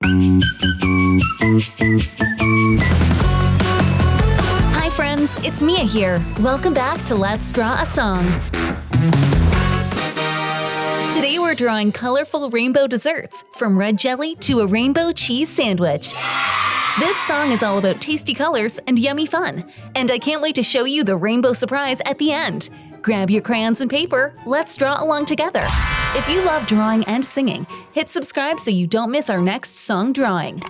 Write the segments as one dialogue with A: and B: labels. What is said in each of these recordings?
A: Hi friends, it's Mia here. Welcome back to Let's Draw a Song. Today we're drawing colorful rainbow desserts, from red jelly to a rainbow cheese sandwich. This song is all about tasty colors and yummy fun, and I can't wait to show you the rainbow surprise at the end. Grab your crayons and paper, let's draw along together. If you love drawing and singing, hit subscribe so you don't miss our next song drawing.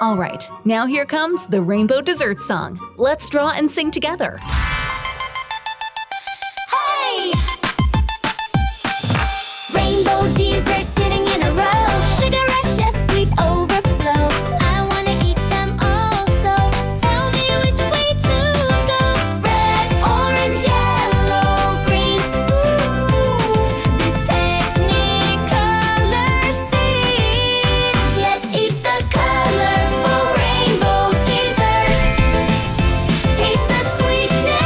A: Alright, now here comes the rainbow dessert song. Let's draw and sing together.
B: Hey! Rainbow desserts sitting in a row. Sugar rush, yes, sweet overflow. I wanna eat them all, so tell me which way to go. Red, orange, yellow, green. Ooh, this technicolor scene. Let's eat the colorful rainbow dessert. Taste the sweetness.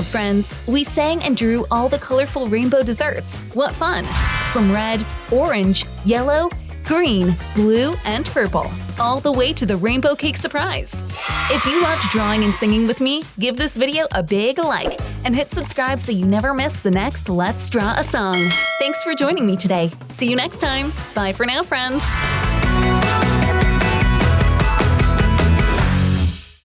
A: friends, we sang and drew all the colorful rainbow desserts. What fun! From red, orange, yellow, green, blue, and purple, all the way to the rainbow cake surprise. If you loved drawing and singing with me, give this video a big like and hit subscribe so you never miss the next Let's Draw a Song. Thanks for joining me today. See you next time. Bye for now, friends.